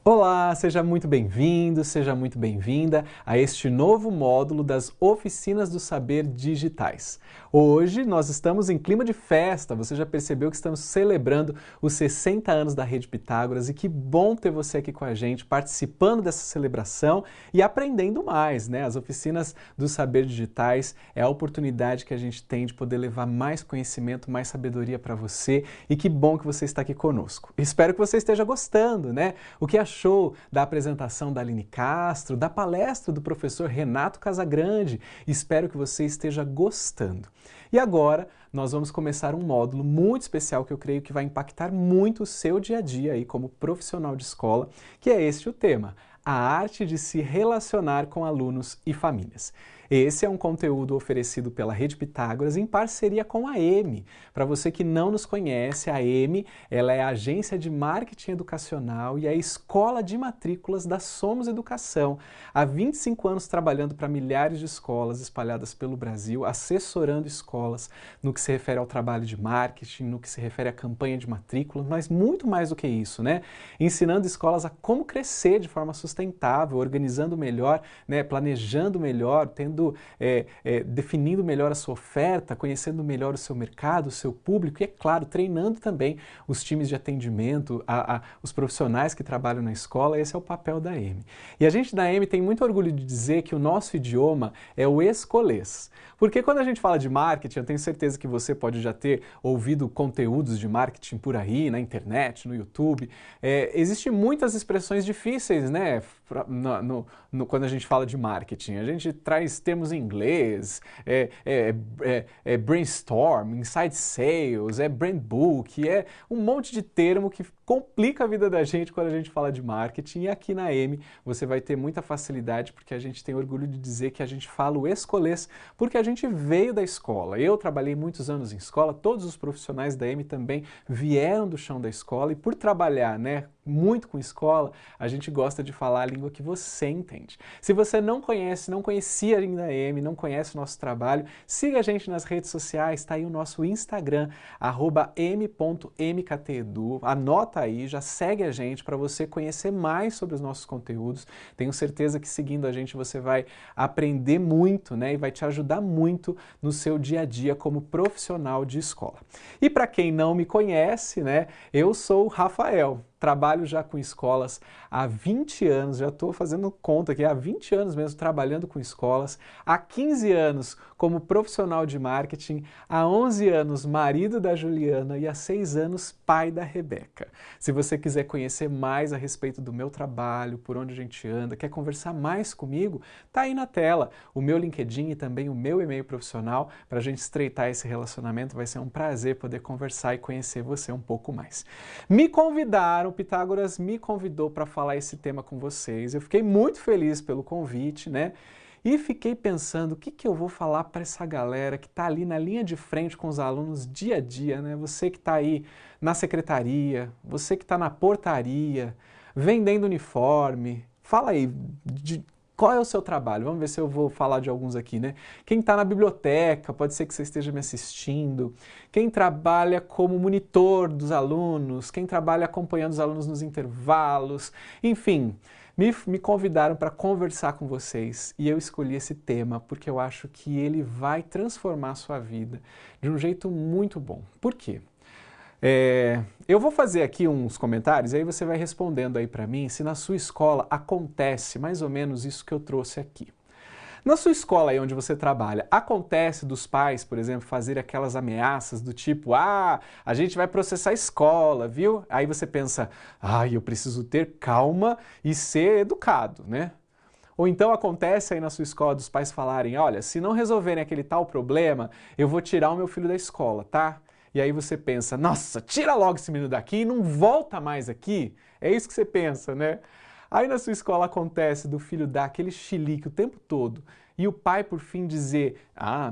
Olá, seja muito bem-vindo, seja muito bem-vinda a este novo módulo das Oficinas do Saber Digitais. Hoje nós estamos em clima de festa, você já percebeu que estamos celebrando os 60 anos da Rede Pitágoras e que bom ter você aqui com a gente participando dessa celebração e aprendendo mais, né? As Oficinas do Saber Digitais é a oportunidade que a gente tem de poder levar mais conhecimento, mais sabedoria para você e que bom que você está aqui conosco. Espero que você esteja gostando, né? O que achou da apresentação da Aline Castro, da palestra do professor Renato Casagrande? Espero que você esteja gostando. E agora nós vamos começar um módulo muito especial que eu creio que vai impactar muito o seu dia a dia aí como profissional de escola, que é este o tema: a arte de se relacionar com alunos e famílias. Esse é um conteúdo oferecido pela Rede Pitágoras em parceria com a EME. Para você que não nos conhece, a EME ela é a agência de marketing educacional e a escola de matrículas da Somos Educação. Há 25 anos trabalhando para milhares de escolas espalhadas pelo Brasil, assessorando escolas no que se refere ao trabalho de marketing, no que se refere à campanha de matrícula, mas muito mais do que isso, né? Ensinando escolas a como crescer de forma sustentável, organizando melhor, né? Planejando melhor, definindo melhor a sua oferta, conhecendo melhor o seu mercado, o seu público e, é claro, treinando também os times de atendimento, os profissionais que trabalham na escola. Esse é o papel da EME. E a gente da EME tem muito orgulho de dizer que o nosso idioma é o escolês. Porque quando a gente fala de marketing, eu tenho certeza que você pode já ter ouvido conteúdos de marketing por aí, na internet, no YouTube. Existem muitas expressões difíceis, né? Quando a gente fala de marketing. A gente traz termos em inglês, brainstorm, inside sales, brand book, um monte de termo que complica a vida da gente quando a gente fala de marketing. E aqui na EME você vai ter muita facilidade porque a gente tem orgulho de dizer que a gente fala o escolês porque a gente veio da escola. Eu trabalhei muitos anos em escola, todos os profissionais da EME também vieram do chão da escola e por trabalhar, né, muito com escola, a gente gosta de falar a língua que você entende. Se você não conhece, não conhecia ainda a EME, não conhece o nosso trabalho, siga a gente nas redes sociais, está aí o nosso Instagram, @m.mktedu. Anota aí, já segue a gente para você conhecer mais sobre os nossos conteúdos. Tenho certeza que seguindo a gente você vai aprender muito, né, e vai te ajudar muito no seu dia a dia como profissional de escola. E para quem não me conhece, né, eu sou o Rafael. Trabalho já com escolas há 20 anos, já estou fazendo conta aqui, há 20 anos mesmo trabalhando com escolas, há 15 anos como profissional de marketing, há 11 anos marido da Juliana e há 6 anos pai da Rebeca. Se você quiser conhecer mais a respeito do meu trabalho, por onde a gente anda, quer conversar mais comigo, tá aí na tela o meu LinkedIn e também o meu e-mail profissional para a gente estreitar esse relacionamento. Vai ser um prazer poder conversar e conhecer você um pouco mais. Me convidaram, o Pitágoras me convidou para falar esse tema com vocês. Eu fiquei muito feliz pelo convite, né? E fiquei pensando o que eu vou falar para essa galera que está ali na linha de frente com os alunos dia a dia, né? Você que está aí na secretaria, você que está na portaria, vendendo uniforme. Fala aí, qual é o seu trabalho? Vamos ver se eu vou falar de alguns aqui, né? Quem está na biblioteca, pode ser que você esteja me assistindo. Quem trabalha como monitor dos alunos, quem trabalha acompanhando os alunos nos intervalos, enfim. Me convidaram para conversar com vocês e eu escolhi esse tema porque eu acho que ele vai transformar a sua vida de um jeito muito bom. Por quê? Eu vou fazer aqui uns comentários e aí você vai respondendo aí para mim se na sua escola acontece mais ou menos isso que eu trouxe aqui. Na sua escola aí onde você trabalha, acontece dos pais, por exemplo, fazer aquelas ameaças do tipo, a gente vai processar a escola, viu? Aí você pensa, eu preciso ter calma e ser educado, né? Ou então acontece aí na sua escola dos pais falarem, olha, se não resolverem aquele tal problema, eu vou tirar o meu filho da escola, tá? E aí você pensa, nossa, tira logo esse menino daqui e não volta mais aqui. É isso que você pensa, né? Aí na sua escola acontece do filho dar aquele chilique o tempo todo e o pai por fim dizer,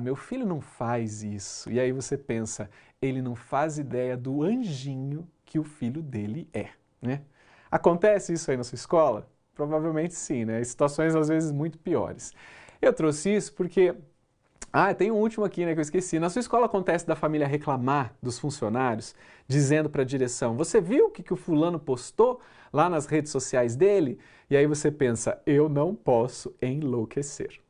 meu filho não faz isso. E aí você pensa, ele não faz ideia do anjinho que o filho dele é, né? Acontece isso aí na sua escola? Provavelmente sim, né? Situações às vezes muito piores. Eu trouxe isso porque Ah, tem um último aqui, né, que eu esqueci. Na sua escola acontece da família reclamar dos funcionários, dizendo para a direção: você viu o que o fulano postou lá nas redes sociais dele? E aí você pensa: eu não posso enlouquecer.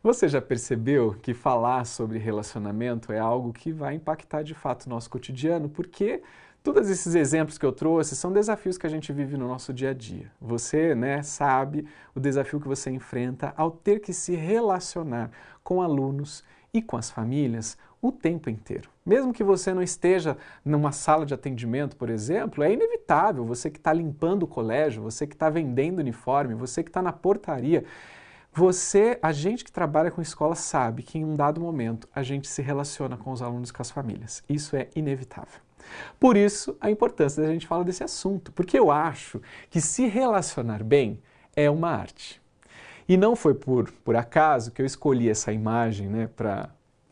Você já percebeu que falar sobre relacionamento é algo que vai impactar de fato o nosso cotidiano? Porque todos esses exemplos que eu trouxe são desafios que a gente vive no nosso dia a dia. Você, né, sabe o desafio que você enfrenta ao ter que se relacionar com alunos e com as famílias o tempo inteiro. Mesmo que você não esteja numa sala de atendimento, por exemplo, é inevitável. Você que está limpando o colégio, você que está vendendo uniforme, você que está na portaria, a gente que trabalha com escola sabe que em um dado momento a gente se relaciona com os alunos e com as famílias. Isso é inevitável. Por isso, a importância da gente falar desse assunto, porque eu acho que se relacionar bem é uma arte. E não foi por acaso que eu escolhi essa imagem, né,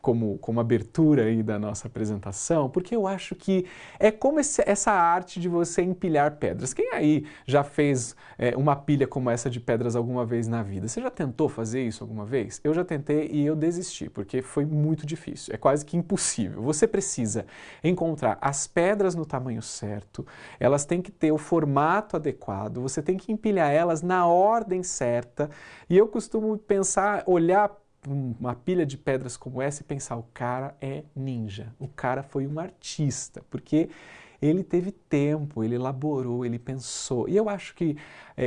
como abertura aí da nossa apresentação, porque eu acho que é como essa arte de você empilhar pedras. Quem aí já fez uma pilha como essa de pedras alguma vez na vida? Você já tentou fazer isso alguma vez? Eu já tentei e eu desisti, porque foi muito difícil, é quase que impossível. Você precisa encontrar as pedras no tamanho certo, elas têm que ter o formato adequado, você tem que empilhar elas na ordem certa, e eu costumo pensar, olhar uma pilha de pedras como essa e pensar: o cara é ninja, o cara foi um artista, porque ele teve tempo, ele elaborou, ele pensou. E eu acho que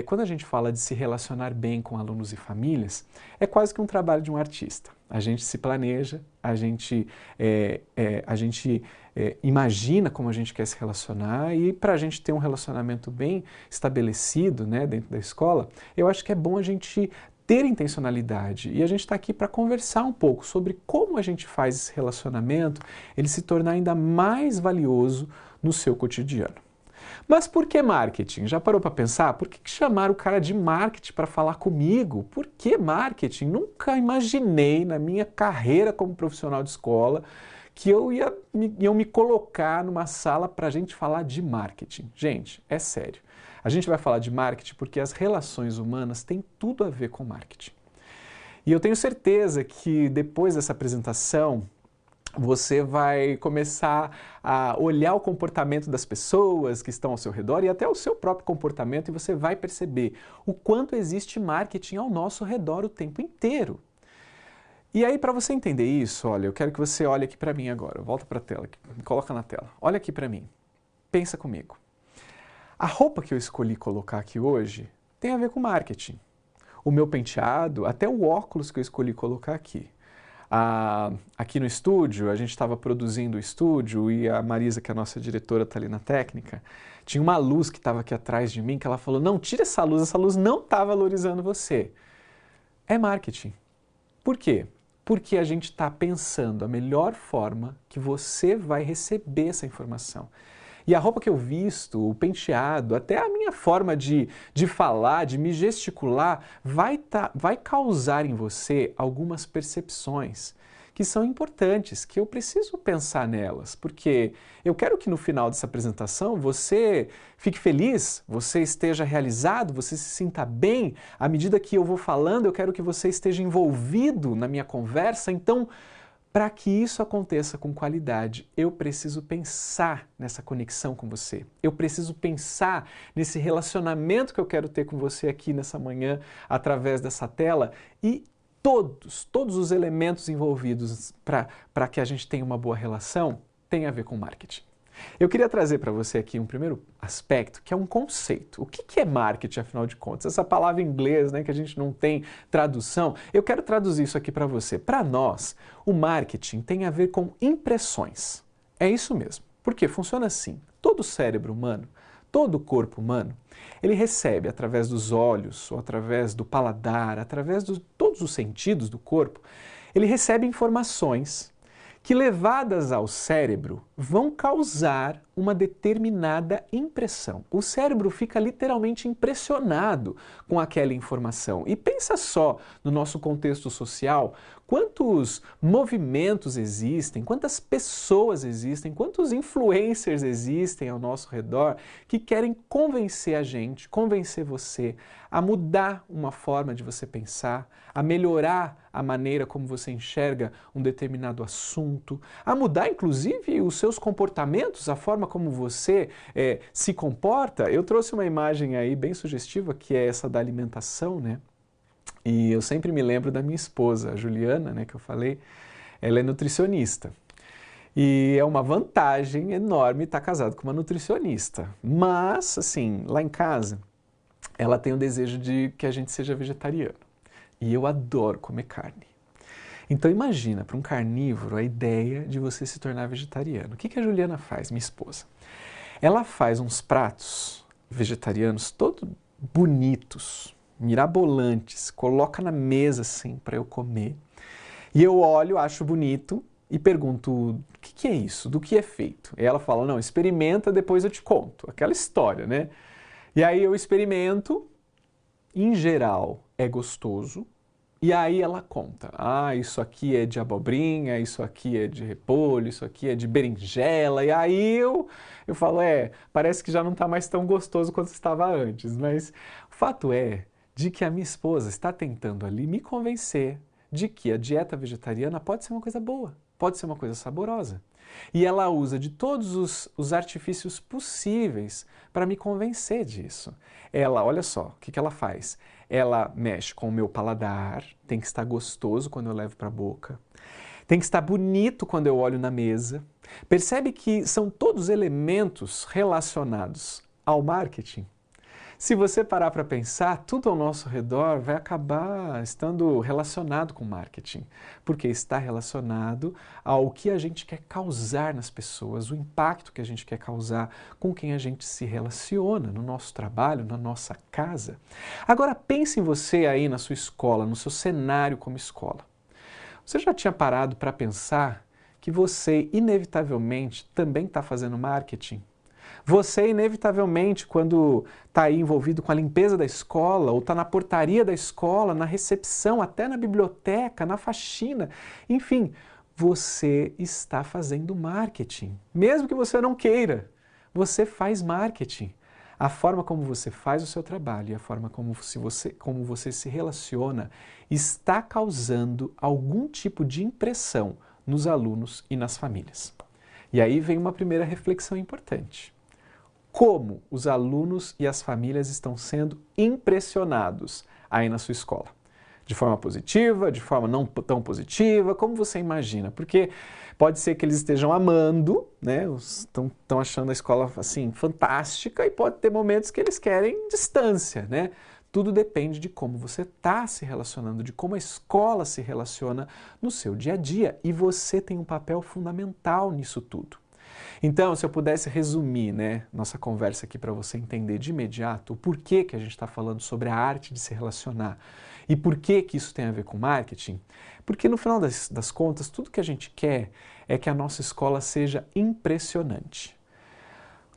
quando a gente fala de se relacionar bem com alunos e famílias, é quase que um trabalho de um artista. A gente se planeja, a gente imagina como a gente quer se relacionar, e para a gente ter um relacionamento bem estabelecido, né, dentro da escola, eu acho que é bom a gente ter intencionalidade. E a gente está aqui para conversar um pouco sobre como a gente faz esse relacionamento ele se tornar ainda mais valioso no seu cotidiano. Mas por que marketing? Já parou para pensar? Por que chamar o cara de marketing para falar comigo? Por que marketing? Nunca imaginei na minha carreira como profissional de escola que iam me colocar numa sala para a gente falar de marketing. Gente, é sério. A gente vai falar de marketing porque as relações humanas têm tudo a ver com marketing. E eu tenho certeza que depois dessa apresentação, você vai começar a olhar o comportamento das pessoas que estão ao seu redor e até o seu próprio comportamento, e você vai perceber o quanto existe marketing ao nosso redor o tempo inteiro. E aí, para você entender isso, olha, eu quero que você olhe aqui para mim agora. Volta para a tela, coloca na tela. Olha aqui para mim. Pensa comigo. A roupa que eu escolhi colocar aqui hoje tem a ver com marketing. O meu penteado, até o óculos que eu escolhi colocar aqui. Aqui no estúdio, a gente estava produzindo o estúdio e a Marisa, que é a nossa diretora, está ali na técnica, tinha uma luz que estava aqui atrás de mim que ela falou: não, tira essa luz não está valorizando você. É marketing. Por quê? Porque a gente está pensando a melhor forma que você vai receber essa informação. E a roupa que eu visto, o penteado, até a minha forma de falar, de me gesticular, vai causar em você algumas percepções que são importantes, que eu preciso pensar nelas, porque eu quero que no final dessa apresentação você fique feliz, você esteja realizado, você se sinta bem. À medida que eu vou falando, eu quero que você esteja envolvido na minha conversa. Então, para que isso aconteça com qualidade, eu preciso pensar nessa conexão com você. Eu preciso pensar nesse relacionamento que eu quero ter com você aqui nessa manhã, através dessa tela, e todos os elementos envolvidos para que a gente tenha uma boa relação têm a ver com marketing. Eu queria trazer para você aqui um primeiro aspecto, que é um conceito. O que é marketing, afinal de contas? Essa palavra em inglês, né, que a gente não tem tradução, eu quero traduzir isso aqui para você. Para nós, o marketing tem a ver com impressões. É isso mesmo. Porque funciona assim. Todo o cérebro humano, todo o corpo humano, ele recebe através dos olhos, ou através do paladar, através de todos os sentidos do corpo, ele recebe informações que, levadas ao cérebro, vão causar uma determinada impressão. O cérebro fica literalmente impressionado com aquela informação. E pensa só no nosso contexto social, quantos movimentos existem, quantas pessoas existem, quantos influencers existem ao nosso redor que querem convencer a gente, convencer você a mudar uma forma de você pensar, a melhorar a maneira como você enxerga um determinado assunto, a mudar inclusive os seus comportamentos, a forma como você se comporta. Eu trouxe uma imagem aí bem sugestiva, que é essa da alimentação, né? E eu sempre me lembro da minha esposa, a Juliana, né, que eu falei, ela é nutricionista. E é uma vantagem enorme estar casado com uma nutricionista. Mas, assim, lá em casa, ela tem o desejo de que a gente seja vegetariano. E eu adoro comer carne. Então imagina, para um carnívoro, a ideia de você se tornar vegetariano. O que a Juliana faz, minha esposa? Ela faz uns pratos vegetarianos todos bonitos, mirabolantes, coloca na mesa assim para eu comer. E eu olho, acho bonito e pergunto, o que é isso? Do que é feito? E ela fala, não, experimenta, depois eu te conto. Aquela história, né? E aí eu experimento, em geral é gostoso, e aí ela conta, isso aqui é de abobrinha, isso aqui é de repolho, isso aqui é de berinjela, e aí eu falo, parece que já não está mais tão gostoso quanto estava antes, mas o fato é de que a minha esposa está tentando ali me convencer de que a dieta vegetariana pode ser uma coisa boa, pode ser uma coisa saborosa. E ela usa de todos os artifícios possíveis para me convencer disso. Ela, olha só, o que ela faz? Ela mexe com o meu paladar, tem que estar gostoso quando eu levo para a boca, tem que estar bonito quando eu olho na mesa. Percebe que são todos elementos relacionados ao marketing? Se você parar para pensar, tudo ao nosso redor vai acabar estando relacionado com marketing, porque está relacionado ao que a gente quer causar nas pessoas, o impacto que a gente quer causar com quem a gente se relaciona, no nosso trabalho, na nossa casa. Agora pense em você aí na sua escola, no seu cenário como escola. Você já tinha parado para pensar que você, inevitavelmente, também está fazendo marketing? Você, inevitavelmente, quando está aí envolvido com a limpeza da escola, ou está na portaria da escola, na recepção, até na biblioteca, na faxina, enfim, você está fazendo marketing. Mesmo que você não queira, você faz marketing. A forma como você faz o seu trabalho e a forma como você se relaciona está causando algum tipo de impressão nos alunos e nas famílias. E aí vem uma primeira reflexão importante. Como os alunos e as famílias estão sendo impressionados aí na sua escola? De forma positiva, de forma não tão positiva, como você imagina? Porque pode ser que eles estejam amando, né? Estão achando a escola assim fantástica, e pode ter momentos que eles querem distância, né? Tudo depende de como você está se relacionando, de como a escola se relaciona no seu dia a dia, e você tem um papel fundamental nisso tudo. Então, se eu pudesse resumir, né, nossa conversa aqui para você entender de imediato o porquê que a gente está falando sobre a arte de se relacionar e por que isso tem a ver com marketing, porque no final das contas, tudo que a gente quer é que a nossa escola seja impressionante.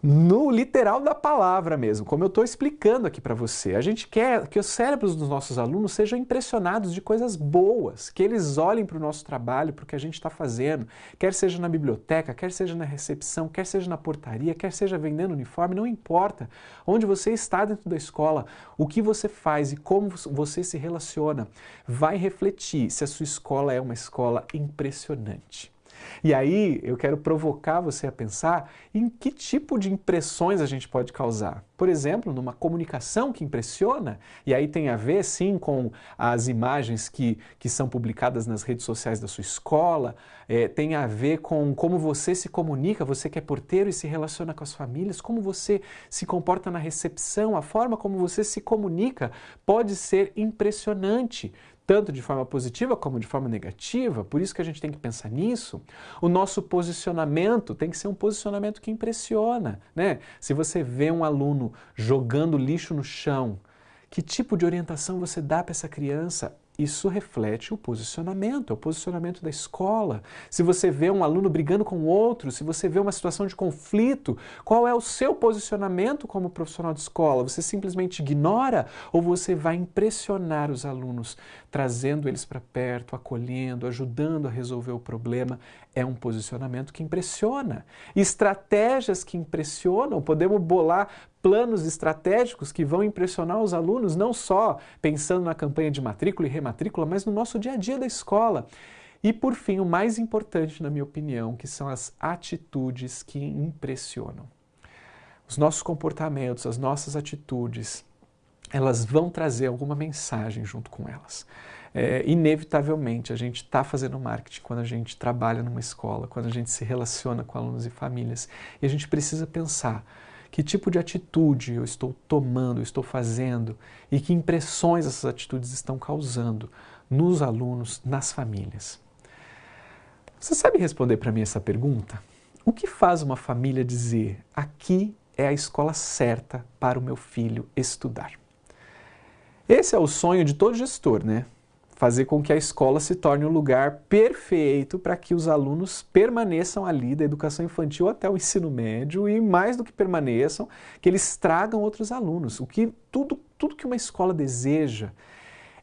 No literal da palavra mesmo, como eu estou explicando aqui para você. A gente quer que os cérebros dos nossos alunos sejam impressionados de coisas boas, que eles olhem para o nosso trabalho, para o que a gente está fazendo, quer seja na biblioteca, quer seja na recepção, quer seja na portaria, quer seja vendendo uniforme, não importa onde você está dentro da escola, o que você faz e como você se relaciona vai refletir se a sua escola é uma escola impressionante. E aí eu quero provocar você a pensar em que tipo de impressões a gente pode causar. Por exemplo, numa comunicação que impressiona, e aí tem a ver sim com as imagens que são publicadas nas redes sociais da sua escola, tem a ver com como você se comunica, você que é porteiro e se relaciona com as famílias, como você se comporta na recepção, a forma como você se comunica pode ser impressionante, tanto de forma positiva como de forma negativa, por isso que a gente tem que pensar nisso. O nosso posicionamento tem que ser um posicionamento que impressiona, né? Se você vê um aluno jogando lixo no chão, que tipo de orientação você dá para essa criança? isso reflete o posicionamento, é o posicionamento da escola. Se você vê um aluno brigando com outro, se você vê uma situação de conflito, qual é o seu posicionamento como profissional de escola? Você simplesmente ignora ou você vai impressionar os alunos, trazendo eles para perto, acolhendo, ajudando a resolver o problema? É um posicionamento que impressiona. Estratégias que impressionam, podemos bolar planos estratégicos que vão impressionar os alunos, não só pensando na campanha de matrícula e rematrícula, mas no nosso dia a dia da escola. E por fim, o mais importante, na minha opinião, que são as atitudes que impressionam. Os nossos comportamentos, as nossas atitudes, elas vão trazer alguma mensagem junto com elas. Inevitavelmente, a gente está fazendo marketing quando a gente trabalha numa escola, quando a gente se relaciona com alunos e famílias, e a gente precisa pensar que tipo de atitude eu estou tomando, eu estou fazendo e que impressões essas atitudes estão causando nos alunos, nas famílias. Você sabe responder para mim essa pergunta? O que faz uma família dizer: aqui é a escola certa para o meu filho estudar? Esse é o sonho de todo gestor, né? Fazer com que a escola se torne o lugar perfeito para que os alunos permaneçam ali da educação infantil até o ensino médio e, mais do que permaneçam, que eles tragam outros alunos. Tudo que uma escola deseja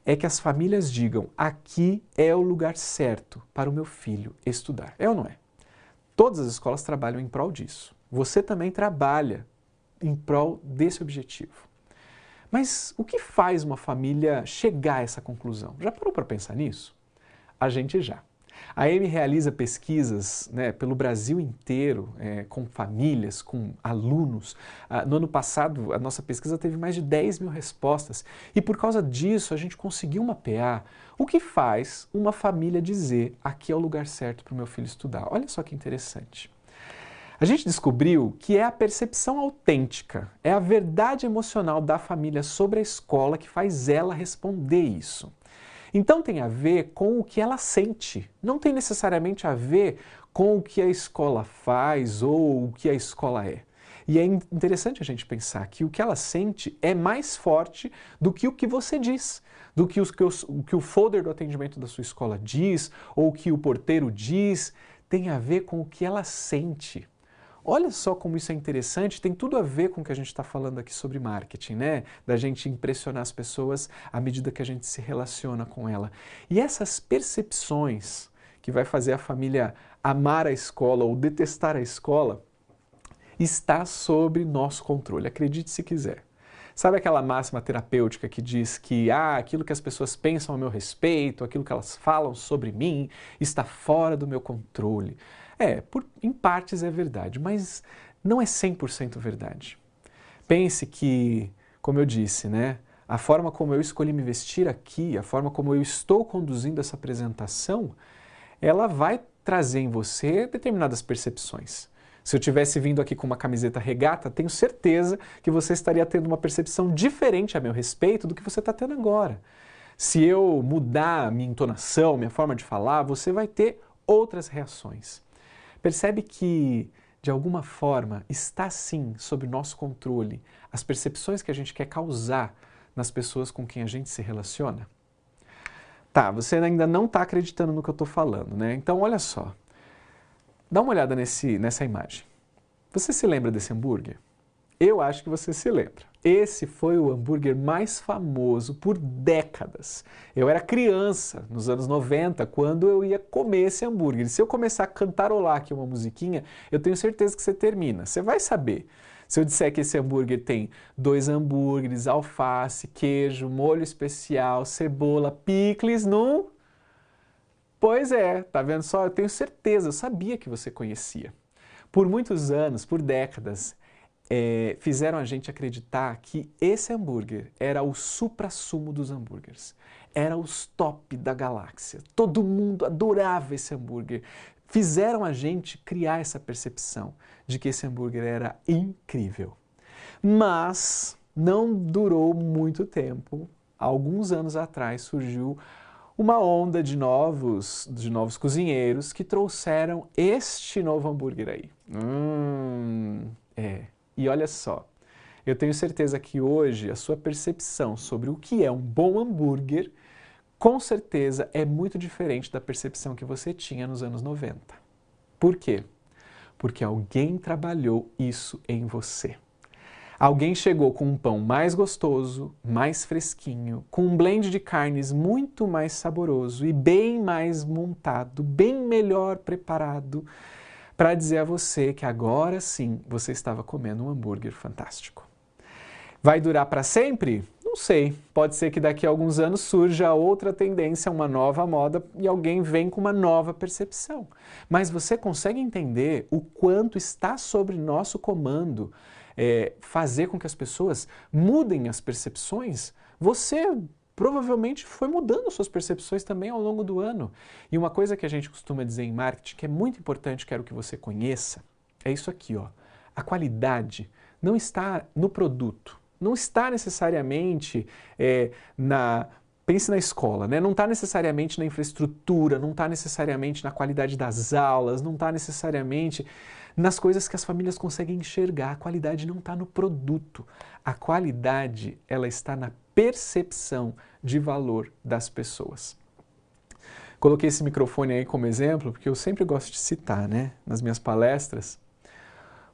é que as famílias digam: aqui é o lugar certo para o meu filho estudar. É ou não é? Todas as escolas trabalham em prol disso. Você também trabalha em prol desse objetivo. Mas o que faz uma família chegar a essa conclusão? Já parou para pensar nisso? A gente já. A Amy realiza pesquisas, né, pelo Brasil inteiro, com famílias, com alunos. No ano passado, a nossa pesquisa teve mais de 10 mil respostas e por causa disso a gente conseguiu mapear o que faz uma família dizer: aqui é o lugar certo para o meu filho estudar. Olha só que interessante. A gente descobriu que é a percepção autêntica, é a verdade emocional da família sobre a escola que faz ela responder isso. Então tem a ver com o que ela sente, não tem necessariamente a ver com o que a escola faz ou o que a escola é. E é interessante a gente pensar que o que ela sente é mais forte do que o que você diz, do que o que o folder do atendimento da sua escola diz ou o que o porteiro diz, tem a ver com o que ela sente. Olha só como isso é interessante, tem tudo a ver com o que a gente está falando aqui sobre marketing, né? Da gente impressionar as pessoas à medida que a gente se relaciona com ela. E essas percepções que vai fazer a família amar a escola ou detestar a escola, está sob nosso controle, acredite se quiser. Sabe aquela máxima terapêutica que diz que aquilo que as pessoas pensam a meu respeito, aquilo que elas falam sobre mim, está fora do meu controle? Em partes é verdade, mas não é 100% verdade. Pense que, como eu disse, né, a forma como eu escolhi me vestir aqui, a forma como eu estou conduzindo essa apresentação, ela vai trazer em você determinadas percepções. Se eu tivesse vindo aqui com uma camiseta regata, tenho certeza que você estaria tendo uma percepção diferente a meu respeito do que você está tendo agora. Se eu mudar minha entonação, minha forma de falar, você vai ter outras reações. Percebe que, de alguma forma, está sim sob nosso controle as percepções que a gente quer causar nas pessoas com quem a gente se relaciona? Tá, você ainda não está acreditando no que eu estou falando, né? Então, olha só. Dá uma olhada nessa imagem. Você se lembra desse hambúrguer? Eu acho que você se lembra. Esse foi o hambúrguer mais famoso por décadas. Eu era criança, nos anos 90, quando eu ia comer esse hambúrguer. E se eu começar a cantarolar aqui uma musiquinha, eu tenho certeza que você termina. Você vai saber. Se eu disser que esse hambúrguer tem 2 hambúrgueres, alface, queijo, molho especial, cebola, picles num... Pois é, tá vendo só? Eu tenho certeza, eu sabia que você conhecia. Por muitos anos, por décadas, fizeram a gente acreditar que esse hambúrguer era o suprassumo dos hambúrgueres. Era os top da galáxia. Todo mundo adorava esse hambúrguer. Fizeram a gente criar essa percepção de que esse hambúrguer era incrível. Mas não durou muito tempo. Há alguns anos atrás surgiu uma onda de novos cozinheiros que trouxeram este novo hambúrguer aí. E olha só, eu tenho certeza que hoje a sua percepção sobre o que é um bom hambúrguer com certeza é muito diferente da percepção que você tinha nos anos 90. Por quê? Porque alguém trabalhou isso em você. Alguém chegou com um pão mais gostoso, mais fresquinho, com um blend de carnes muito mais saboroso e bem mais montado, bem melhor preparado, para dizer a você que agora sim você estava comendo um hambúrguer fantástico. Vai durar para sempre? Não sei. Pode ser que daqui a alguns anos surja outra tendência, uma nova moda e alguém vem com uma nova percepção. Mas você consegue entender o quanto está sobre nosso comando fazer com que as pessoas mudem as percepções? Você provavelmente foi mudando suas percepções também ao longo do ano. E uma coisa que a gente costuma dizer em marketing, que é muito importante, quero que você conheça, é isso aqui, ó. A qualidade não está no produto, não está necessariamente pense na escola, né? Não está necessariamente na infraestrutura, não está necessariamente na qualidade das aulas, não está necessariamente nas coisas que as famílias conseguem enxergar. A qualidade não está no produto. A qualidade, ela está na percepção de valor das pessoas. Coloquei esse microfone aí como exemplo, porque eu sempre gosto de citar, né? Nas minhas palestras.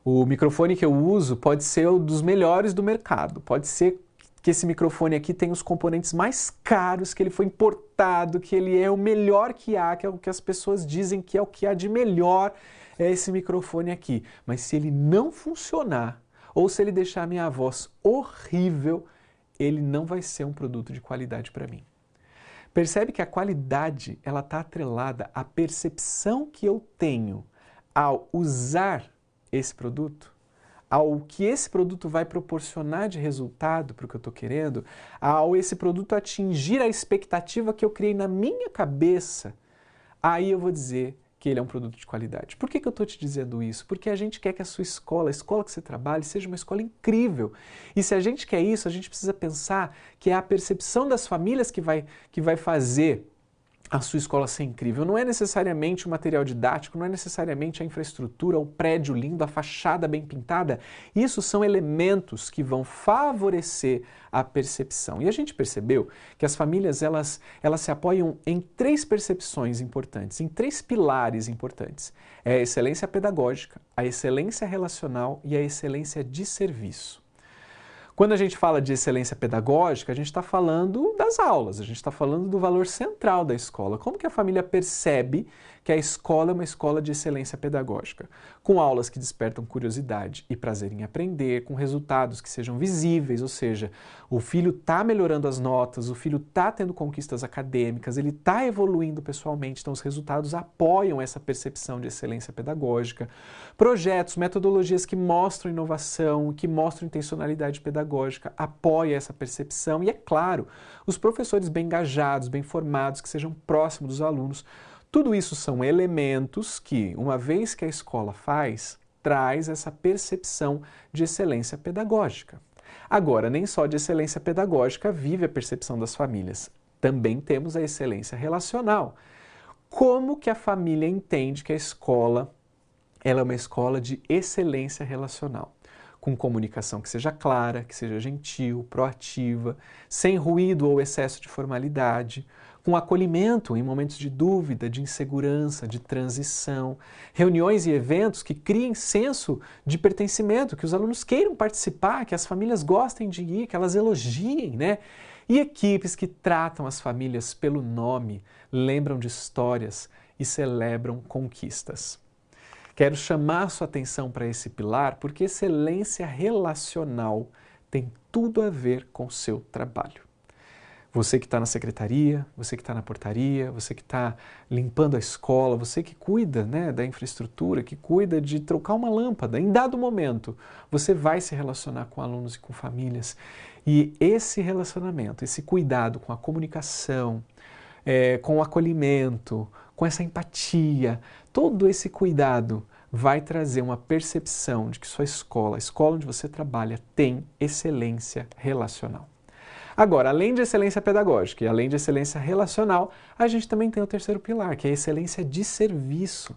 O microfone que eu uso pode ser um dos melhores do mercado. Pode ser que esse microfone aqui tem os componentes mais caros, que ele foi importado, que ele é o melhor que há, que é o que as pessoas dizem que é o que há de melhor, é esse microfone aqui. Mas se ele não funcionar, ou se ele deixar a minha voz horrível, ele não vai ser um produto de qualidade para mim. Percebe que a qualidade, ela está atrelada à percepção que eu tenho ao usar esse produto, ao que esse produto vai proporcionar de resultado para o que eu estou querendo, ao esse produto atingir a expectativa que eu criei na minha cabeça, aí eu vou dizer que ele é um produto de qualidade. Por que eu estou te dizendo isso? Porque a gente quer que a sua escola, a escola que você trabalhe, seja uma escola incrível. E se a gente quer isso, a gente precisa pensar que é a percepção das famílias que vai fazer a sua escola ser incrível. Não é necessariamente o material didático, não é necessariamente a infraestrutura, o prédio lindo, a fachada bem pintada. Isso são elementos que vão favorecer a percepção. E a gente percebeu que as famílias elas se apoiam em 3 percepções importantes, em 3 pilares importantes. É a excelência pedagógica, a excelência relacional e a excelência de serviço. Quando a gente fala de excelência pedagógica, a gente está falando das aulas, a gente está falando do valor central da escola. Como que a família percebe que a escola é uma escola de excelência pedagógica? Com aulas que despertam curiosidade e prazer em aprender, com resultados que sejam visíveis, ou seja, o filho está melhorando as notas, o filho está tendo conquistas acadêmicas, ele está evoluindo pessoalmente, então os resultados apoiam essa percepção de excelência pedagógica. Projetos, metodologias que mostram inovação, que mostram intencionalidade pedagógica, apoia essa percepção e, é claro, os professores bem engajados, bem formados, que sejam próximos dos alunos. Tudo isso são elementos que, uma vez que a escola faz, traz essa percepção de excelência pedagógica. Agora, nem só de excelência pedagógica vive a percepção das famílias. Também temos a excelência relacional. Como que a família entende que a escola ela é uma escola de excelência relacional? Com comunicação que seja clara, que seja gentil, proativa, sem ruído ou excesso de formalidade, com acolhimento em momentos de dúvida, de insegurança, de transição, reuniões e eventos que criem senso de pertencimento, que os alunos queiram participar, que as famílias gostem de ir, que elas elogiem, né? E equipes que tratam as famílias pelo nome, lembram de histórias e celebram conquistas. Quero chamar sua atenção para esse pilar porque excelência relacional tem tudo a ver com o seu trabalho. Você que está na secretaria, você que está na portaria, você que está limpando a escola, você que cuida, né, da infraestrutura, que cuida de trocar uma lâmpada, em dado momento, você vai se relacionar com alunos e com famílias. E esse relacionamento, esse cuidado com a comunicação, com o acolhimento, com essa empatia, todo esse cuidado vai trazer uma percepção de que sua escola, a escola onde você trabalha, tem excelência relacional. Agora, além de excelência pedagógica e além de excelência relacional, a gente também tem o terceiro pilar, que é a excelência de serviço,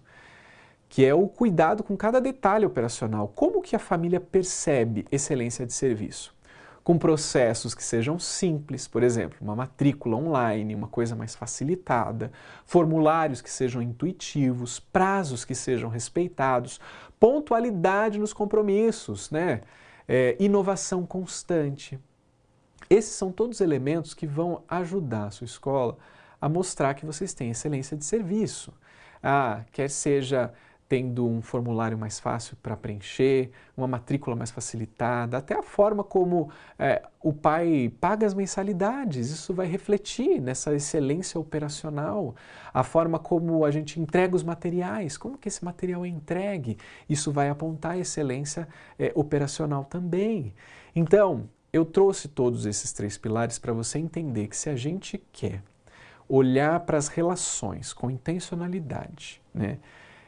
que é o cuidado com cada detalhe operacional. Como que a família percebe excelência de serviço? com processos que sejam simples, por exemplo, uma matrícula online, uma coisa mais facilitada, formulários que sejam intuitivos, prazos que sejam respeitados, pontualidade nos compromissos, né? Inovação constante. Esses são todos elementos que vão ajudar a sua escola a mostrar que vocês têm excelência de serviço. Quer seja tendo um formulário mais fácil para preencher, uma matrícula mais facilitada, até a forma como o pai paga as mensalidades, isso vai refletir nessa excelência operacional. A forma como a gente entrega os materiais, como que esse material é entregue, isso vai apontar a excelência operacional também. Então, eu trouxe todos esses 3 pilares para você entender que se a gente quer olhar para as relações com intencionalidade, né,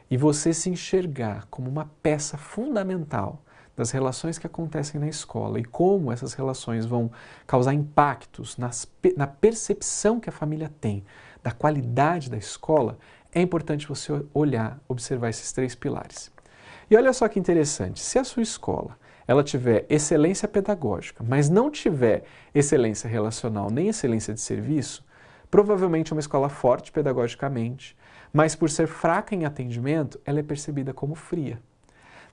e você se enxergar como uma peça fundamental das relações que acontecem na escola e como essas relações vão causar impactos na percepção que a família tem da qualidade da escola, é importante você olhar, observar esses 3 pilares. E olha só que interessante, se a sua escola ela tiver excelência pedagógica, mas não tiver excelência relacional nem excelência de serviço, provavelmente é uma escola forte pedagogicamente, mas por ser fraca em atendimento, ela é percebida como fria.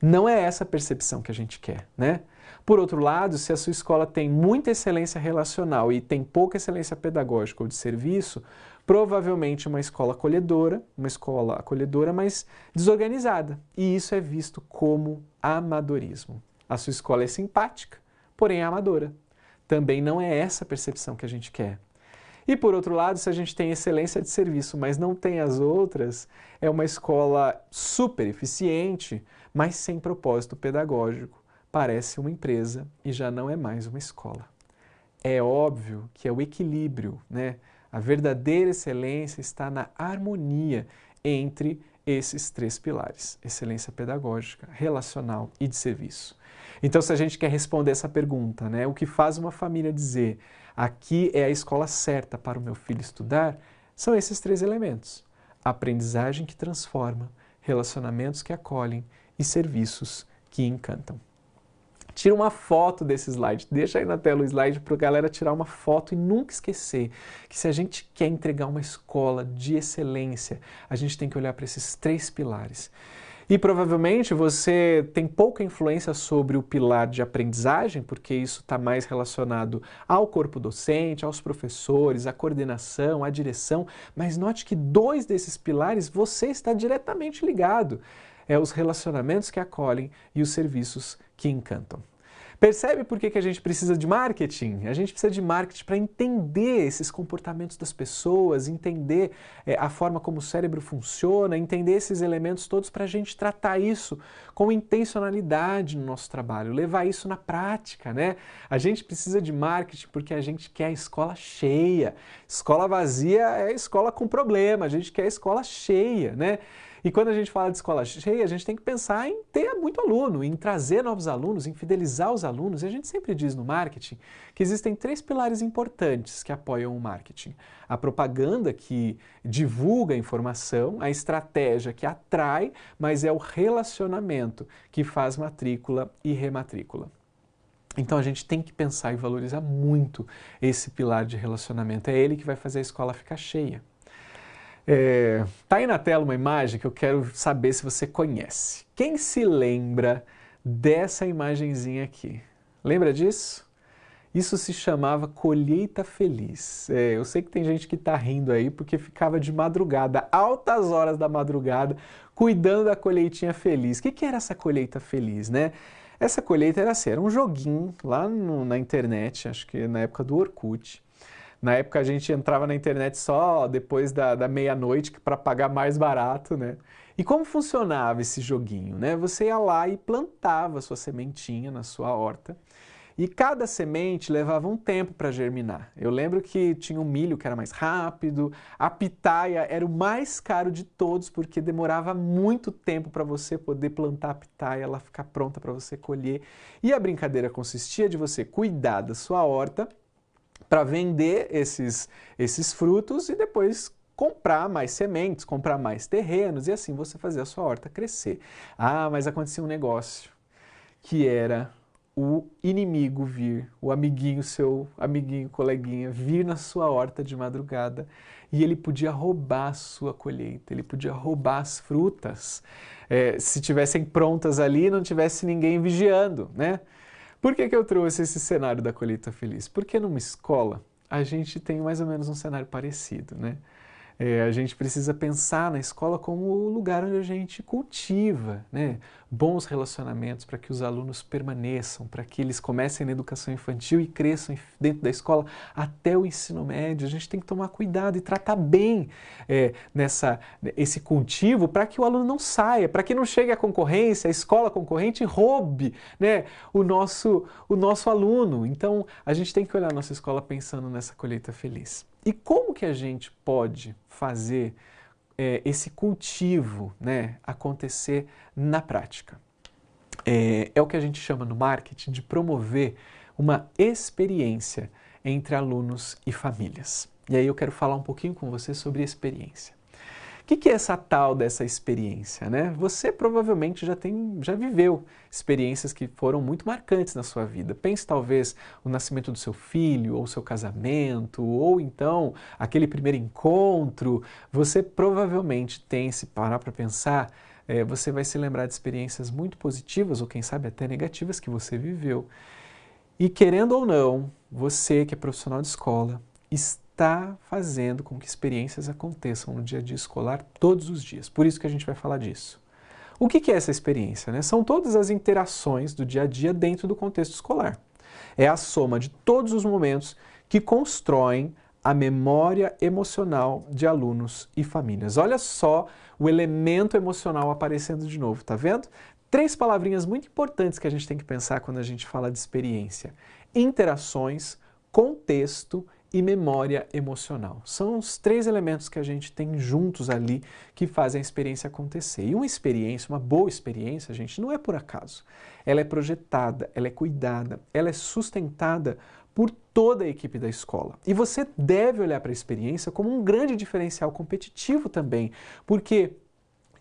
Não é essa a percepção que a gente quer, né? Por outro lado, se a sua escola tem muita excelência relacional e tem pouca excelência pedagógica ou de serviço, provavelmente uma escola acolhedora, mas desorganizada. E isso é visto como amadorismo. A sua escola é simpática, porém é amadora. Também não é essa a percepção que a gente quer. E por outro lado, se a gente tem excelência de serviço, mas não tem as outras, é uma escola super eficiente, mas sem propósito pedagógico. Parece uma empresa e já não é mais uma escola. É óbvio que é o equilíbrio, né? A verdadeira excelência está na harmonia entre esses 3 pilares: excelência pedagógica, relacional e de serviço. Então, se a gente quer responder essa pergunta, né, o que faz uma família dizer aqui é a escola certa para o meu filho estudar, são esses 3 elementos: aprendizagem que transforma, relacionamentos que acolhem e serviços que encantam. Tira uma foto desse slide, deixa aí na tela o slide para a galera tirar uma foto e nunca esquecer que se a gente quer entregar uma escola de excelência, a gente tem que olhar para esses 3 pilares. E provavelmente você tem pouca influência sobre o pilar de aprendizagem, porque isso está mais relacionado ao corpo docente, aos professores, à coordenação, à direção, mas note que 2 desses pilares você está diretamente ligado. Os relacionamentos que acolhem e os serviços que encantam. Percebe por que a gente precisa de marketing? A gente precisa de marketing para entender esses comportamentos das pessoas, entender a forma como o cérebro funciona, entender esses elementos todos para a gente tratar isso com intencionalidade no nosso trabalho, levar isso na prática, né? A gente precisa de marketing porque a gente quer a escola cheia. Escola vazia é escola com problema, a gente quer a escola cheia, né? E quando a gente fala de escola cheia, a gente tem que pensar em ter muito aluno, em trazer novos alunos, em fidelizar os alunos. E a gente sempre diz no marketing que existem 3 pilares importantes que apoiam o marketing: a propaganda, que divulga a informação, a estratégia, que atrai, mas é o relacionamento que faz matrícula e rematrícula. Então a gente tem que pensar e valorizar muito esse pilar de relacionamento. É ele que vai fazer a escola ficar cheia. Tá aí na tela uma imagem que eu quero saber se você conhece. Quem se lembra dessa imagenzinha aqui? Lembra disso? Isso se chamava colheita feliz. Eu sei que tem gente que está rindo aí porque ficava de madrugada, altas horas da madrugada, cuidando da colheitinha feliz. O que era essa colheita feliz, né? Essa colheita era assim, era um joguinho lá na internet, acho que na época do Orkut. Na época a gente entrava na internet só depois da meia-noite para pagar mais barato, né? E como funcionava esse joguinho, né? Você ia lá e plantava a sua sementinha na sua horta e cada semente levava um tempo para germinar. Eu lembro que tinha um milho que era mais rápido, a pitaia era o mais caro de todos porque demorava muito tempo para você poder plantar a pitaia, ela ficar pronta para você colher. E a brincadeira consistia de você cuidar da sua horta para vender esses frutos e depois comprar mais sementes, comprar mais terrenos e assim você fazer a sua horta crescer. Mas acontecia um negócio, que era o inimigo vir, o amiguinho, seu amiguinho, coleguinha, vir na sua horta de madrugada e ele podia roubar a sua colheita, ele podia roubar as frutas, se tivessem prontas ali e não tivesse ninguém vigiando, né? Por que eu trouxe esse cenário da colheita feliz? Porque numa escola a gente tem mais ou menos um cenário parecido, né? A gente precisa pensar na escola como o lugar onde a gente cultiva, né, bons relacionamentos para que os alunos permaneçam, para que eles comecem na educação infantil e cresçam dentro da escola até o ensino médio. A gente tem que tomar cuidado e tratar bem esse cultivo para que o aluno não saia, para que não chegue a concorrência, a escola concorrente e roube, né, o nosso aluno. Então, a gente tem que olhar a nossa escola pensando nessa colheita feliz. E como que a gente pode fazer esse cultivo, né, acontecer na prática? É o que a gente chama no marketing de promover uma experiência entre alunos e famílias. E aí eu quero falar um pouquinho com você sobre experiência. O que é essa tal dessa experiência, né? Você provavelmente já viveu experiências que foram muito marcantes na sua vida. Pense talvez o nascimento do seu filho, ou seu casamento, ou então aquele primeiro encontro. Você provavelmente tem, se parar para pensar, você vai se lembrar de experiências muito positivas, ou quem sabe até negativas que você viveu. E querendo ou não, você que é profissional de escola, está fazendo com que experiências aconteçam no dia a dia escolar todos os dias. Por isso que a gente vai falar disso. O que é essa experiência, né? São todas as interações do dia a dia dentro do contexto escolar. É a soma de todos os momentos que constroem a memória emocional de alunos e famílias. Olha só o elemento emocional aparecendo de novo, tá vendo? 3 palavrinhas muito importantes que a gente tem que pensar quando a gente fala de experiência: interações, contexto e memória emocional. São os 3 elementos que a gente tem juntos ali que fazem a experiência acontecer. E uma experiência, uma boa experiência, gente, não é por acaso. Ela é projetada, ela é cuidada, ela é sustentada por toda a equipe da escola. E você deve olhar para a experiência como um grande diferencial competitivo também, porque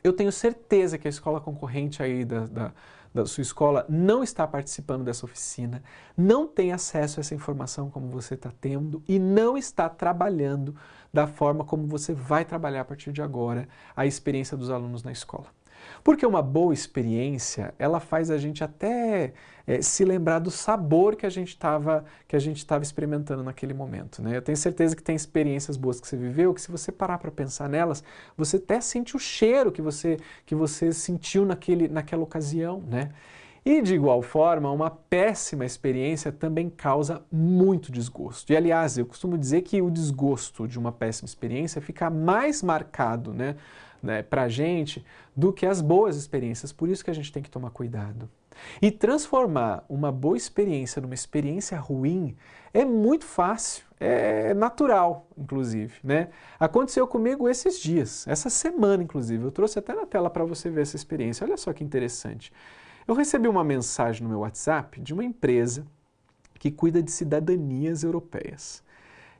eu tenho certeza que a escola concorrente aí da sua escola não está participando dessa oficina, não tem acesso a essa informação como você está tendo e não está trabalhando da forma como você vai trabalhar a partir de agora a experiência dos alunos na escola. Porque uma boa experiência, ela faz a gente até se lembrar do sabor que a gente estava experimentando naquele momento, né? Eu tenho certeza que tem experiências boas que você viveu, que se você parar para pensar nelas, você até sente o cheiro que você sentiu naquela ocasião, né? E, de igual forma, uma péssima experiência também causa muito desgosto. E, aliás, eu costumo dizer que o desgosto de uma péssima experiência fica mais marcado, né, para a gente do que as boas experiências. Por isso que a gente tem que tomar cuidado. E transformar uma boa experiência numa experiência ruim é muito fácil, é natural, inclusive, né? Aconteceu comigo esses dias, essa semana, inclusive. Eu trouxe até na tela para você ver essa experiência. Olha só que interessante. Eu recebi uma mensagem no meu WhatsApp de uma empresa que cuida de cidadanias europeias.